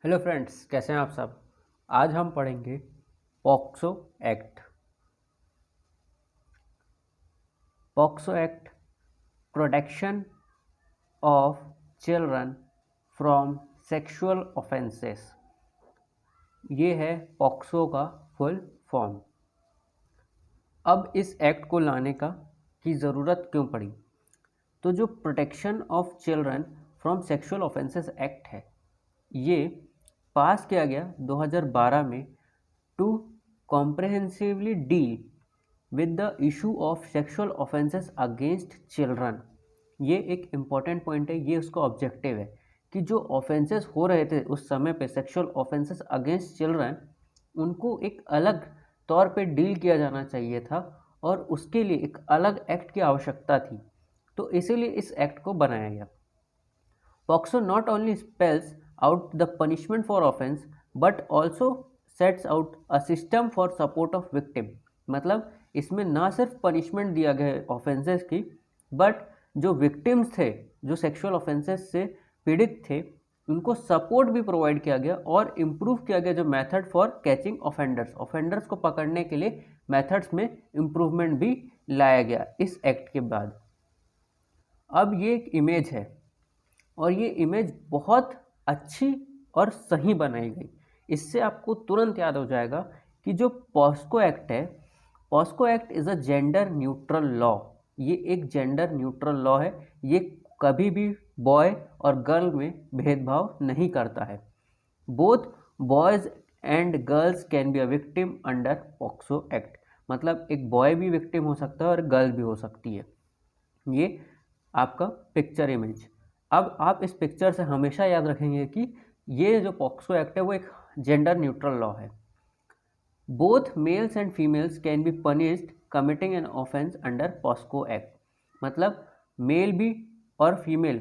Hello friends, कैसे हैं आप सब। आज हम पढ़ेंगे POCSO act. POCSO act, protection of children from sexual offences. ये है पॉक्सो का फुल फॉर्म। अब इस एक्ट को लाने की ज़रूरत क्यों पड़ी? तो जो protection of children from sexual offences act है, ये पास किया गया 2012 में to comprehensively deal with the issue of sexual offences against children. ये एक इम्पॉर्टेंट पॉइंट है, ये उसका ऑब्जेक्टिव है कि जो ऑफेंसेस हो रहे थे उस समय पे, सेक्सुअल ऑफेंसेस अगेंस्ट चिल्ड्रन, उनको एक अलग तौर पे डील किया जाना चाहिए था और उसके लिए एक अलग एक्ट की आवश्यकता थी। तो इसीलिए इस एक्ट को बनाया गया। POCSO not only spells out the punishment for offense but also sets out a system for support of victim। मतलब इसमें ना सिर्फ पनिशमेंट दिया गया है ऑफेंसेस की, बट जो विक्टिम्स थे, जो सेक्सुअल ऑफेंसेस से पीड़ित थे, उनको सपोर्ट भी प्रोवाइड किया गया और इम्प्रूव किया गया जो मेथड फॉर कैचिंग ऑफेंडर्स को पकड़ने के लिए मेथड्स में इम्प्रूवमेंट भी लाया गया इस एक्ट के बाद। अब ये एक इमेज है और ये इमेज बहुत अच्छी और सही बनाई गई। इससे आपको तुरंत याद हो जाएगा कि जो पॉस्को एक्ट है, POCSO act is a gender neutral law. ये एक जेंडर न्यूट्रल लॉ है। ये कभी भी बॉय और गर्ल में भेदभाव नहीं करता है। Both boys and girls can be a victim under POCSO act. मतलब एक बॉय भी विक्टिम हो सकता है और गर्ल भी हो सकती है। ये आपका पिक्चर इमेज। अब आप इस पिक्चर से हमेशा याद रखेंगे कि ये जो पॉक्सो एक्ट है वो एक जेंडर न्यूट्रल लॉ है। Both males and females can be punished committing an offence under POCSO act. मतलब मेल भी और फीमेल,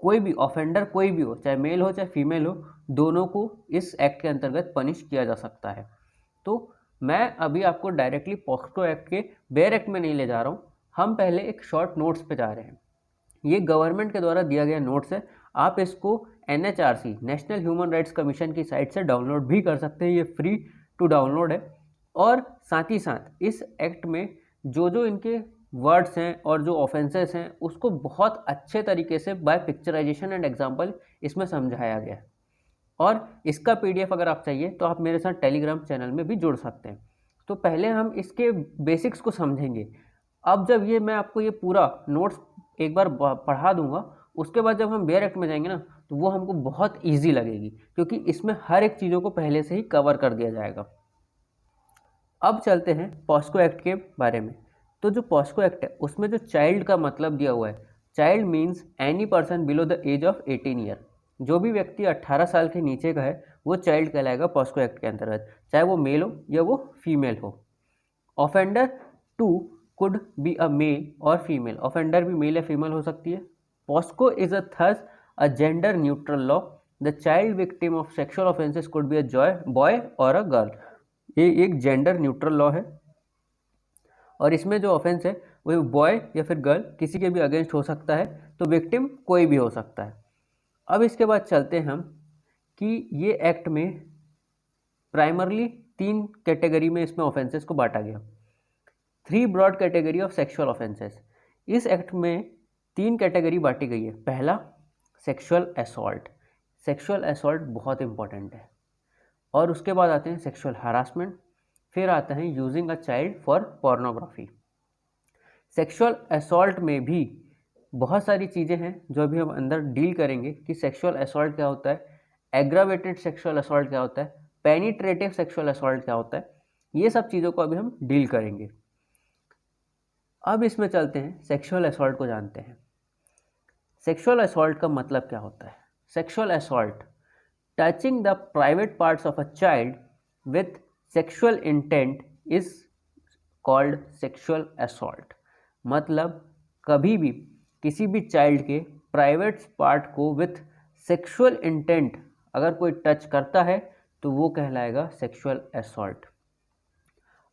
कोई भी ऑफेंडर कोई भी हो, चाहे मेल हो चाहे फीमेल हो, दोनों को इस एक्ट के अंतर्गत पनिश किया जा सकता है। तो मैं अभी आपको डायरेक्टली पॉक्सो एक्ट के बेयर एक्ट में नहीं ले जा रहा हूँ, हम पहले एक शॉर्ट नोट्स पे जा रहे हैं। ये गवर्नमेंट के द्वारा दिया गया नोट्स है। आप इसको NHRC, national human rights commission की साइट से डाउनलोड भी कर सकते हैं। ये फ्री टू डाउनलोड है। और साथ ही साथ इस एक्ट में जो जो इनके वर्ड्स हैं और जो ऑफेंसेस हैं उसको बहुत अच्छे तरीके से बाय पिक्चराइजेशन एंड एग्जाम्पल इसमें समझाया गया है। और इसका PDF अगर आप चाहिए तो आप मेरे साथ टेलीग्राम चैनल में भी जुड़ सकते हैं। तो पहले हम इसके बेसिक्स को समझेंगे। अब जब ये मैं आपको ये पूरा नोट्स एक बार पढ़ा दूंगा, उसके बाद जब हम बेयर एक्ट में जाएंगे ना, तो वो हमको बहुत इजी लगेगी क्योंकि इसमें हर एक चीज़ों को पहले से ही कवर कर दिया जाएगा। अब चलते हैं पॉस्को एक्ट के बारे में। तो जो पॉस्को एक्ट है उसमें जो चाइल्ड का मतलब दिया हुआ है, child means any person below the age of 18 year. जो भी व्यक्ति 18 साल के नीचे का है वो चाइल्ड कहलाएगा पॉस्को एक्ट के अंतर्गत, चाहे वो मेल हो या वो फीमेल हो। Offender too could be a male और फीमेल, ऑफेंडर भी मेल या फीमेल हो सकती है। POCSO is thus a gender neutral law. The child victim of sexual offences could be a boy और अ गर्ल। ये एक जेंडर न्यूट्रल लॉ है और इसमें जो ऑफेंस है वो बॉय या फिर गर्ल किसी के भी अगेंस्ट हो सकता है, तो विक्टिम कोई भी हो सकता है। अब इसके बाद चलते हैं हम कि ये एक्ट में प्राइमरली 3 कैटेगरी में इसमें ऑफेंसेस को बांटा गया। 3 broad category of sexual offences. इस एक्ट में 3 कैटेगरी बांटी गई है। पहला, सेक्सुअल असॉल्ट। सेक्सुअल असॉल्ट बहुत इंपॉर्टेंट है। और उसके बाद आते हैं सेक्सुअल हरासमेंट, फिर आता है using a child for pornography. Sexual assault में भी बहुत सारी चीज़ें हैं जो अभी हम अंदर डील करेंगे कि सेक्सुअल असॉल्ट क्या होता है, एग्रावेटेड सेक्सुअल असॉल्ट क्या होता है, पेनिट्रेटिव सेक्सुअल असॉल्ट क्या होता है। ये सब चीज़ों को अभी हम डील करेंगे। अब इसमें चलते हैं, सेक्सुअल असॉल्ट को जानते हैं। सेक्सुअल असॉल्ट का मतलब क्या होता है? Sexual assault, touching the private parts of a child with sexual intent is called sexual assault. मतलब कभी भी किसी भी चाइल्ड के प्राइवेट पार्ट को विथ सेक्सुअल इंटेंट अगर कोई टच करता है तो वो कहलाएगा sexual assault.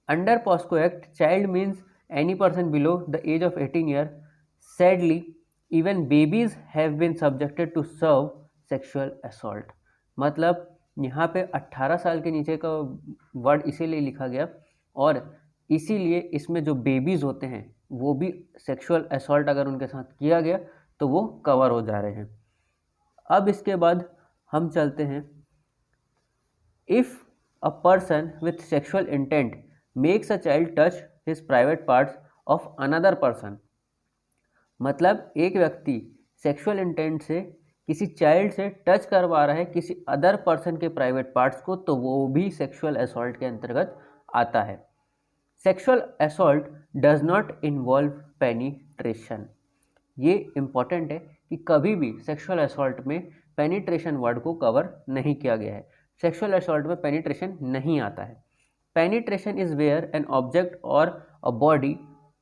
Under POCSO act, child means any person below the age of 18 years. Sadly, even babies have been subjected to serve sexual assault. मतलब यहाँ पे 18 साल के नीचे का वर्ड इसीलिए लिखा गया और इसीलिए इसमें जो बेबीज़ होते हैं वो भी सेक्सुअल असॉल्ट अगर उनके साथ किया गया तो वो कवर हो जा रहे हैं। अब इसके बाद हम चलते हैं, if a person with sexual intent makes a child touch his private parts of another person, मतलब एक व्यक्ति सेक्सुअल इंटेंट से किसी चाइल्ड से टच करवा रहा है किसी अदर पर्सन के प्राइवेट पार्ट्स को, तो वो भी सेक्सुअल असॉल्ट के अंतर्गत आता है। Sexual assault does not involve penetration. ये इम्पॉर्टेंट है कि कभी भी सेक्सुअल असॉल्ट में पेनिट्रेशन वर्ड को कवर नहीं किया गया है। सेक्सुअल असॉल्ट में पेनिट्रेशन नहीं आता है। Penetration is where an object और अ बॉडी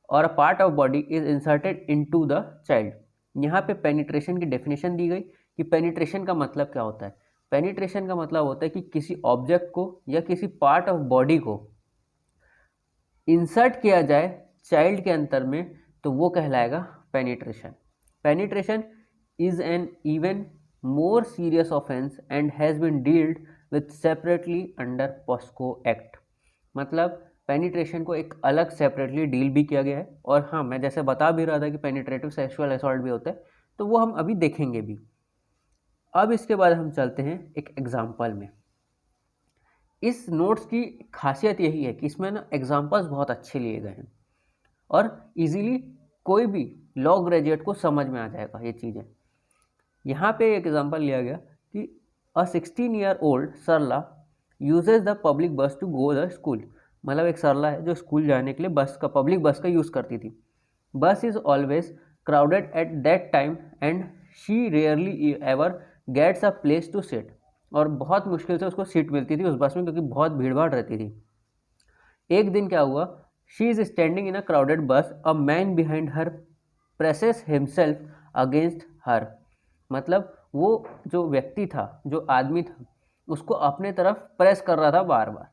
और a part of body is inserted into the child. यहाँ पे पेनिट्रेशन की डेफिनेशन दी गई कि पेनिट्रेशन का मतलब क्या होता है। पेनिट्रेशन का मतलब होता है कि किसी ऑब्जेक्ट को या किसी पार्ट ऑफ बॉडी को इंसर्ट किया जाए चाइल्ड के अंतर में, तो वो कहलाएगा penetration. Penetration is an even more serious offence and has been dealt with separately under POCSO act. मतलब पेनिट्रेशन को एक अलग सेपरेटली डील भी किया गया है। और हाँ, मैं जैसे बता भी रहा था कि पेनिट्रेटिव सेक्सुअल असॉल्ट भी होता है, तो वो हम अभी देखेंगे भी। अब इसके बाद हम चलते हैं एक एग्जाम्पल में। इस नोट्स की खासियत यही है कि इसमें ना एग्जाम्पल्स बहुत अच्छे लिए गए हैं और इजीली कोई भी लॉ ग्रेजुएट को समझ में आ जाएगा ये चीज़ें। यहाँ पे एक एग्जाम्पल लिया गया कि a 16-year-old Sarla uses the public bus to go the school. मतलब एक सरला है जो स्कूल जाने के लिए पब्लिक बस का यूज़ करती थी। Bus is always crowded at that time and she rarely ever gets a place to sit. और बहुत मुश्किल से उसको सीट मिलती थी उस बस में क्योंकि बहुत भीड़ भाड़ रहती थी। एक दिन क्या हुआ, she is standing in a crowded bus, a man behind her presses himself against her. मतलब वो जो व्यक्ति था, जो आदमी था, उसको अपने तरफ प्रेस कर रहा था बार बार।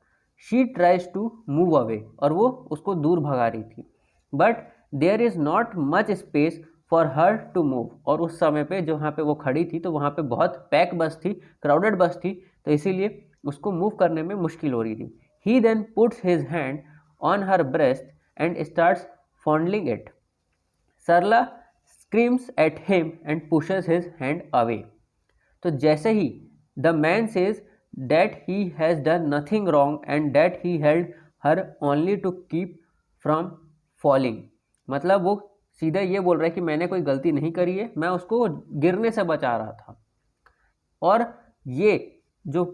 She tries to move away, और वो उसको दूर भगा रही थी। But there is not much space for her to move. और उस समय पे जहाँ पे वो खड़ी थी तो वहाँ पे बहुत पैक बस थी, क्राउडेड बस थी, तो इसीलिए उसको मूव करने में मुश्किल हो रही थी। He then puts his hand on her breast and starts fondling it. Sarla screams at him and pushes his hand away. तो जैसे ही the man says that he has done nothing wrong and that he held her only to keep from falling, मतलब वो सीधा ये बोल रहा है कि मैंने कोई गलती नहीं करी है, मैं उसको गिरने से बचा रहा था। और ये जो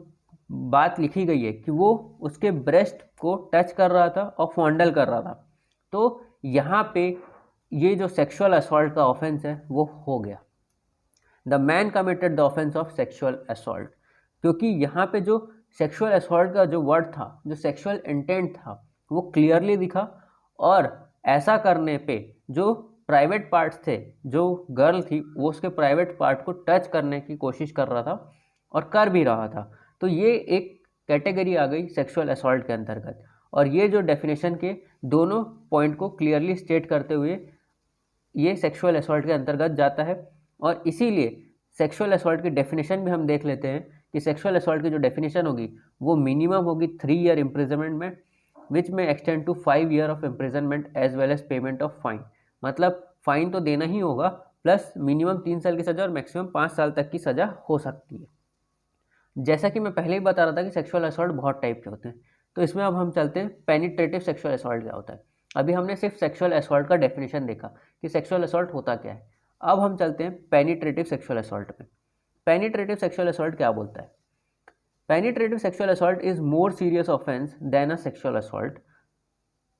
बात लिखी गई है कि वो उसके ब्रेस्ट को टच कर रहा था और फॉन्डल कर रहा था, तो यहाँ पे ये जो सेक्सुअल असॉल्ट का ऑफेंस है वो हो गया। The man committed the offence of sexual assault, क्योंकि यहाँ पे जो सेक्सुअल असॉल्ट का जो वर्ड था, जो सेक्सुअल इंटेंट था, वो क्लियरली दिखा। और ऐसा करने पे जो प्राइवेट पार्ट्स थे, जो गर्ल थी वो उसके प्राइवेट पार्ट को टच करने की कोशिश कर रहा था और कर भी रहा था, तो ये एक कैटेगरी आ गई सेक्सुअल असॉल्ट के अंतर्गत। और ये जो डेफिनेशन के दोनों पॉइंट को क्लियरली स्टेट करते हुए ये सेक्सुअल असॉल्ट के अंतर्गत जाता है। और इसीलिए सेक्सुअल असॉल्ट की डेफिनेशन भी हम देख लेते हैं कि सेक्सुअल असॉल्ट की जो डेफिनेशन होगी वो मिनिमम होगी 3 ईयर इम्प्रिजनमेंट में, विच में extend to 5 year of imprisonment as well as payment of fine. मतलब फाइन तो देना ही होगा, प्लस मिनिमम 3 साल की सज़ा और मैक्सिमम 5 साल तक की सज़ा हो सकती है। जैसा कि मैं पहले ही बता रहा था कि सेक्सुअल असॉल्ट बहुत टाइप के होते हैं, तो इसमें अब हम चलते हैं पेनिट्रेटिव सेक्सुअल असॉल्ट क्या होता है। अभी हमने सिर्फ सेक्सुअल असॉल्ट का डेफिनेशन देखा कि सेक्सुअल असॉल्ट होता क्या है। अब हम चलते हैं पेनिट्रेटिव सेक्सुअल असॉल्ट में। पेनिट्रेटिव सेक्सुअल असॉल्ट क्या बोलता है? Penetrative sexual assault is more serious offence than a sexual assault.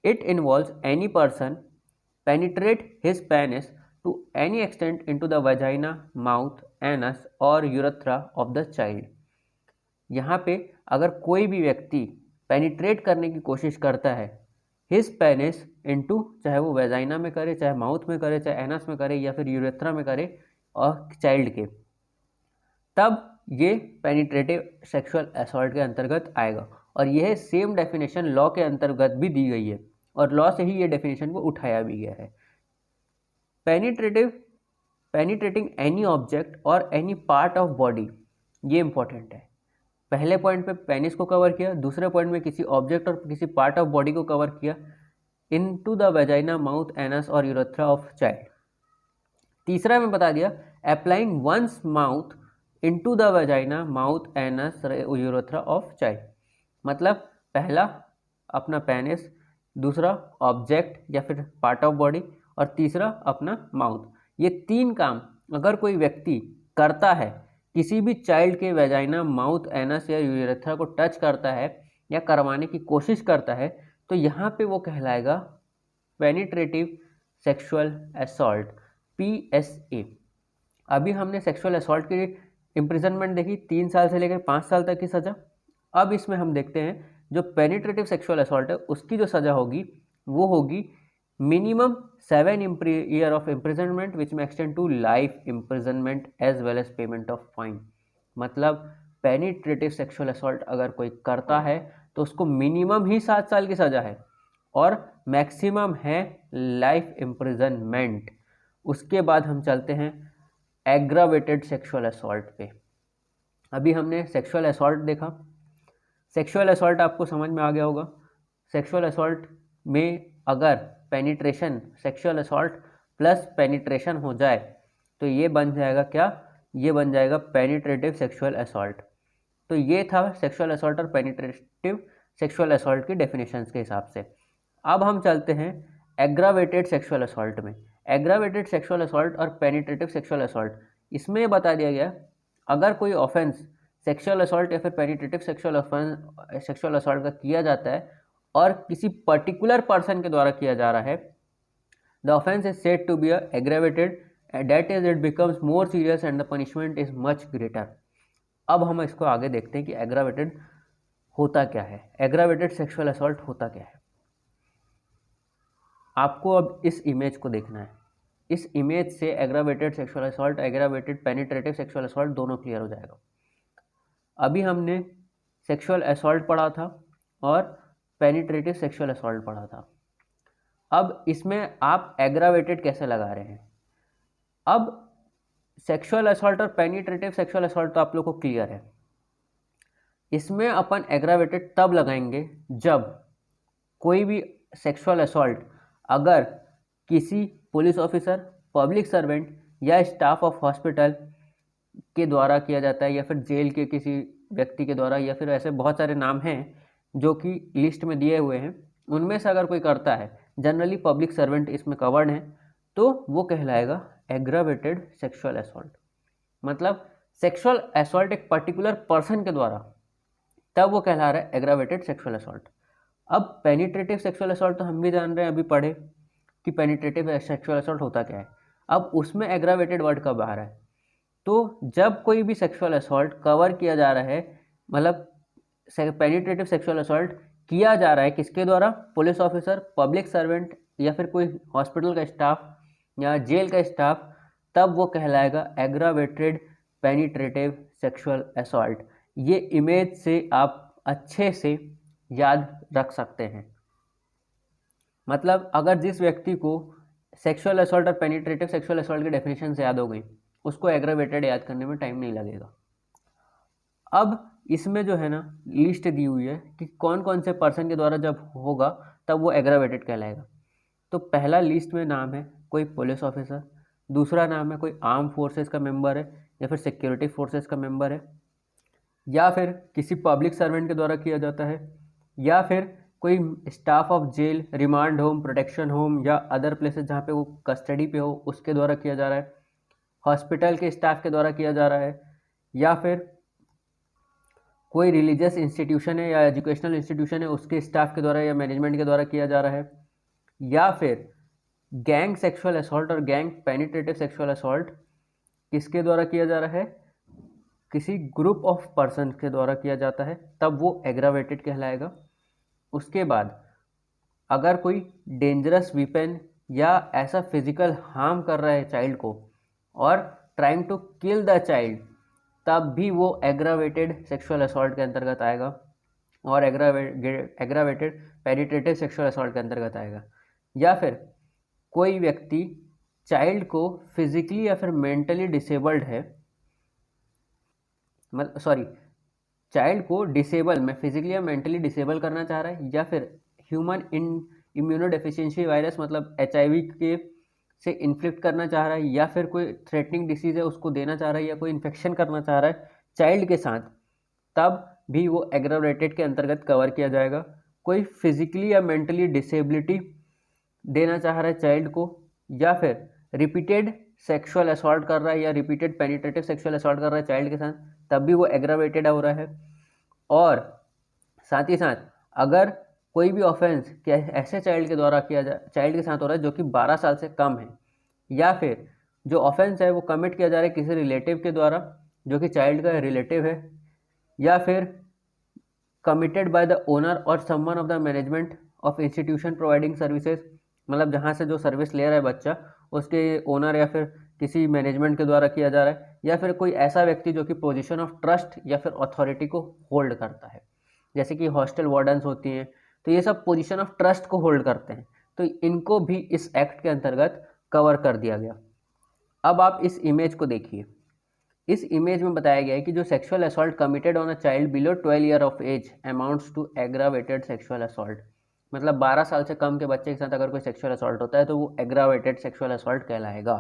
It involves any person penetrate his penis to any extent into the vagina, mouth, anus or urethra of the child. यहाँ पे अगर कोई भी व्यक्ति penetrate करने की कोशिश करता है हिज पेनिस इनटू, चाहे वो वेजाइना में करे, चाहे माउथ में करे, चाहे एनस में करे या फिर यूरेथ्रा में करे, और चाइल्ड के, तब ये पेनिट्रेटिव सेक्सुअल असॉल्ट के अंतर्गत आएगा। और यह सेम डेफिनेशन लॉ के अंतर्गत भी दी गई है और लॉ से ही ये डेफिनेशन को उठाया भी गया है। पेनिट्रेटिंग एनी ऑब्जेक्ट और एनी पार्ट ऑफ बॉडी, ये इंपॉर्टेंट है। पहले पॉइंट पे पेनिस को कवर किया, दूसरे पॉइंट में किसी ऑब्जेक्ट और किसी पार्ट ऑफ बॉडी को कवर किया into the vagina, mouth, anus और यूरेथ्रा ऑफ चाइल्ड। तीसरा में बता दिया applying once mouth into the vagina, mouth, anus, urethra of child. मतलब पहला अपना पेनिस, दूसरा ऑब्जेक्ट या फिर पार्ट ऑफ बॉडी, और तीसरा अपना माउथ। ये तीन काम अगर कोई व्यक्ति करता है, किसी भी चाइल्ड के वेजाइना, माउथ, एनस या यूरेथ्रा को टच करता है या करवाने की कोशिश करता है, तो यहाँ पे वो कहलाएगा पेनिट्रेटिव सेक्सुअल असॉल्ट, PSA। अभी हमने सेक्सुअल असॉल्ट की इम्प्रिजनमेंट देखी, 3 साल से लेकर 5 साल तक की सज़ा। अब इसमें हम देखते हैं जो पेनिट्रेटिव सेक्सुअल असॉल्ट है उसकी जो सज़ा होगी वो होगी minimum 7 year of imprisonment which में extend to life imprisonment as well as payment of fine. मतलब पेनिट्रेटिव सेक्सुअल असॉल्ट अगर कोई करता है तो उसको मिनिमम ही 7 साल की सज़ा है और मैक्सिमम है लाइफ इम्प्रिजनमेंट। उसके बाद हम चलते हैं एग्रावेटेड सेक्सुअल असॉल्ट पे। अभी हमने सेक्सुअल असॉल्ट देखा, सेक्सुअल असॉल्ट आपको समझ में आ गया होगा। सेक्सुअल असॉल्ट में अगर penetration, sexual assault plus penetration हो जाए तो ये बन जाएगा क्या, ये बन जाएगा पेनिट्रेटिव सेक्सुअल असॉल्ट। तो ये था सेक्सुअल असॉल्ट और पेनिट्रेटिव सेक्सुअल असॉल्ट की डेफिनेशंस के हिसाब से। अब हम चलते हैं एग्रावेटेड सेक्सुअल असॉल्ट में। एग्रावेटेड सेक्सुअल असॉल्ट और पेनिट्रेटिव सेक्सुअल असॉल्ट, इसमें बता दिया गया अगर कोई ऑफेंस सेक्सुअल असॉल्ट या फिर पेनिट्रेटिव सेक्सुअल असॉल्ट का किया जाता है और किसी पर्टिकुलर पर्सन के द्वारा किया जा रहा है, the offence is said to be aggravated, that is it becomes more serious and the punishment is much greater. अब हम इसको आगे देखते हैं कि एग्रावेटेड होता क्या है, एग्रावेटेड सेक्सुअल असॉल्ट होता क्या है। आपको अब इस इमेज को देखना है, इस इमेज से aggravated sexual assault, aggravated penetrative sexual assault दोनों क्लियर हो जाएगा। अभी हमने सेक्सुअल असॉल्ट पढ़ा था और पेनिट्रेटिव सेक्सुअल असॉल्ट पढ़ा था। अब इसमें आप एग्रावेटेड कैसे लगा रहे हैं। अब सेक्सुअल असॉल्ट और पेनिट्रेटिव सेक्सुअल असॉल्ट तो आप लोग को क्लियर है। इसमें अपन एग्रावेटेड तब लगाएंगे जब कोई भी सेक्सुअल असॉल्ट अगर किसी पुलिस ऑफिसर, पब्लिक सर्वेंट या स्टाफ ऑफ हॉस्पिटल के द्वारा किया जाता है या फिर जेल के किसी व्यक्ति के द्वारा, या फिर ऐसे बहुत सारे नाम हैं जो कि लिस्ट में दिए हुए हैं, उनमें से अगर कोई करता है, जनरली पब्लिक सर्वेंट इसमें कवर्ड है, तो वो कहलाएगा एग्रावेटेड सेक्सुअल असॉल्ट। मतलब सेक्सुअल असॉल्ट एक पर्टिकुलर पर्सन के द्वारा, तब वो कहला रहा है एग्रावेटेड सेक्सुअल असॉल्ट। अब पेनिट्रेटिव सेक्सुअल असॉल्ट तो हम भी जान रहे हैं, अभी पढ़े कि पेनिट्रेटिव सेक्सुअल असॉल्ट होता क्या है। अब उसमें एग्रावेटेड वर्ड कब आ रहा है, तो जब कोई भी सेक्सुअल असॉल्ट कवर किया जा रहा है, मतलब पेनिट्रेटिव सेक्सुअल असॉल्ट किया जा रहा है किसके द्वारा, पुलिस ऑफिसर, पब्लिक सर्वेंट या फिर कोई हॉस्पिटल का स्टाफ या जेल का स्टाफ, तब वो कहलाएगा एग्रावेटेड पेनिट्रेटिव सेक्सुअल असॉल्ट। ये इमेज से आप अच्छे से याद रख सकते हैं। मतलब अगर जिस व्यक्ति को सेक्सुअल असॉल्ट और पेनिट्रेटिव सेक्सुअल असॉल्ट की डेफिनेशन से याद हो गई, उसको एग्रावेटेड याद करने में टाइम नहीं लगेगा। अब इसमें जो है ना लिस्ट दी हुई है कि कौन कौन से पर्सन के द्वारा जब होगा तब वो एग्रावेटेड कहलाएगा। तो पहला लिस्ट में नाम है कोई पुलिस ऑफिसर, दूसरा नाम है कोई आर्म फोर्सेस का मेंबर है या फिर सिक्योरिटी फोर्सेस का मेंबर है, या फिर किसी पब्लिक सर्वेंट के द्वारा किया जाता है, या फिर कोई staff of jail, remand home, protection home या अदर प्लेसेस जहाँ पे वो कस्टडी पे हो उसके द्वारा किया जा रहा है, हॉस्पिटल के स्टाफ के द्वारा किया जा रहा है, या फिर कोई रिलीजियस इंस्टीट्यूशन है या एजुकेशनल इंस्टीट्यूशन है उसके स्टाफ के द्वारा या मैनेजमेंट के द्वारा किया जा रहा है, या फिर गैंग सेक्सुअल असॉल्ट और गैंग पेनिट्रेटिव सेक्सुअल असॉल्ट किसके द्वारा किया जा रहा है, किसी ग्रुप ऑफ पर्सन के द्वारा किया जाता है, तब वो एग्रावेटेड कहलाएगा। उसके बाद अगर कोई डेंजरस वीपन या ऐसा फिजिकल हार्म कर रहा है चाइल्ड को और trying to kill the child, तब भी वो एग्रावेटेड सेक्सुअल असॉल्ट के अंतर्गत आएगा और एग्रावेटेड पेनिट्रेटिव सेक्सुअल असॉल्ट के अंतर्गत आएगा। या फिर कोई व्यक्ति चाइल्ड को फिजिकली या फिर मेंटली डिसेबल्ड है, चाइल्ड को डिसेबल में फिजिकली या मेंटली डिसेबल करना चाह रहा है, या फिर ह्यूमन इम्यूनोडेफिशिएंसी वायरस मतलब HIV के से इन्फ्लिक्ट करना चाह रहा है, या फिर कोई थ्रेटनिंग डिसीज है उसको देना चाह रहा है, या कोई इन्फेक्शन करना चाह रहा है चाइल्ड के साथ, तब भी वो एग्रावेटेड के अंतर्गत कवर किया जाएगा। कोई फिजिकली या मेंटली डिसेबिलिटी देना चाह रहा है चाइल्ड को, या फिर रिपीटेड सेक्सुअल असॉल्ट कर रहा है या रिपीटेड पेनिट्रेटिव सेक्सुअल असॉल्ट कर रहा है चाइल्ड के साथ, तब भी वो एग्रावेटेड हो रहा है। और साथ ही साथ अगर कोई भी ऑफेंस ऐसे चाइल्ड के द्वारा किया जा चाइल्ड के साथ हो रहा है जो कि 12 साल से कम है, या फिर जो ऑफेंस है वो कमिट किया जा रहा है किसी रिलेटिव के द्वारा जो कि चाइल्ड का रिलेटिव है, या फिर कमिटेड बाय द ओनर और someone of the management of institution providing services, मतलब जहाँ से जो सर्विस ले रहा है बच्चा उसके ओनर या फिर किसी मैनेजमेंट के द्वारा किया जा रहा है, या फिर कोई ऐसा व्यक्ति जो कि पोजीशन ऑफ ट्रस्ट या फिर अथॉरिटी को होल्ड करता है, जैसे कि हॉस्टल वार्डन्स होती हैं, तो ये सब पोजीशन ऑफ ट्रस्ट को होल्ड करते हैं, तो इनको भी इस एक्ट के अंतर्गत कवर कर दिया गया। अब आप इस इमेज को देखिए। इस इमेज में बताया गया है कि जो sexual assault committed on a child below 12 year of age amounts to aggravated sexual assault, मतलब 12 साल से कम के बच्चे के साथ अगर कोई सेक्सुअल असॉल्ट होता है तो वो एग्रावेटेड सेक्सुअल असॉल्ट कहलाएगा।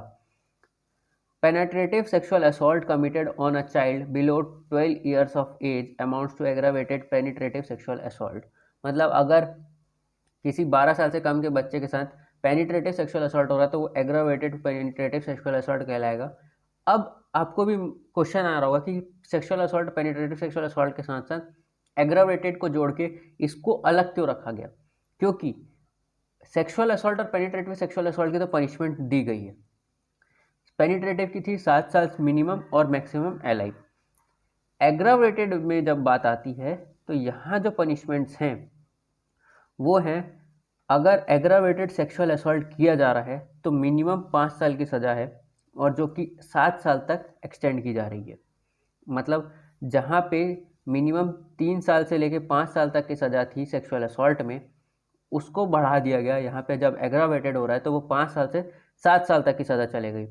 Penetrative sexual assault committed on a child below 12 years of age amounts to aggravated penetrative sexual assault, मतलब अगर किसी 12 साल से कम के बच्चे के साथ पेनिट्रेटिव सेक्सुअल असॉल्ट हो रहा है तो वो एग्रावेटेड पेनिट्रेटिव सेक्सुअल असॉल्ट कहलाएगा। अब आपको भी क्वेश्चन आ रहा होगा कि sexual assault penetrative sexual assault के साथ साथ एग्रावेटेड को जोड़ के इसको अलग क्यों रखा गया, क्योंकि सेक्सुअल असॉल्ट और पेनिट्रेटिव सेक्सुअल असॉल्ट की तो पनिशमेंट दी गई है। पेनिट्रेटिव की थी 7 साल मिनिमम और मैक्सिमम LI। एग्रावेटेड में जब बात आती है तो यहाँ जो पनिशमेंट्स हैं वो हैं, अगर एग्रावेटेड सेक्सुअल असॉल्ट किया जा रहा है तो मिनिमम 5 साल की सज़ा है, और जो कि 7 साल तक एक्सटेंड की जा रही है। मतलब जहाँ पे मिनिमम 3 साल से लेके 5 साल तक की सज़ा थी सेक्सुअल असॉल्ट में, उसको बढ़ा दिया गया। यहाँ पे जब एग्रावेटेड हो रहा है तो वो 5 साल से 7 साल तक की सज़ा चले गई।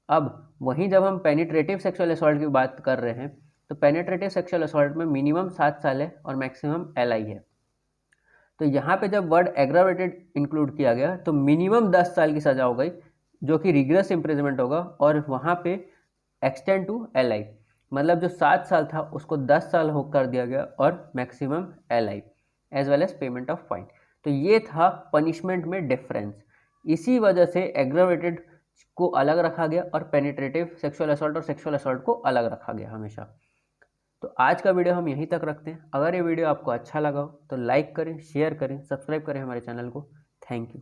अब वहीं जब हम पेनिट्रेटिव सेक्सुअल असॉल्ट की बात कर रहे हैं तो पेनिट्रेटिव सेक्सुअल असॉल्ट में मिनिमम 7 साल है और मैक्सिमम LI है। तो यहाँ पे जब वर्ड एग्रावेटेड इंक्लूड किया गया तो मिनिमम 10 साल की सज़ा हो गई, जो कि रिग्रेस इम्प्रिजमेंट होगा, और वहाँ पे एक्सटेंड टू LI, मतलब जो 7 साल था उसको 10 साल हो कर दिया गया, और maximum LI as well as payment of fine. तो ये था पनिशमेंट में डिफरेंस। इसी वजह से एग्रावेटेड को अलग रखा गया और पेनिट्रेटिव सेक्सुअल असॉल्ट और सेक्सुअल असॉल्ट को अलग रखा गया हमेशा। तो आज का वीडियो हम यहीं तक रखते हैं। अगर ये वीडियो आपको अच्छा लगा हो तो लाइक करें, शेयर करें, सब्सक्राइब करें हमारे चैनल को। Thank you.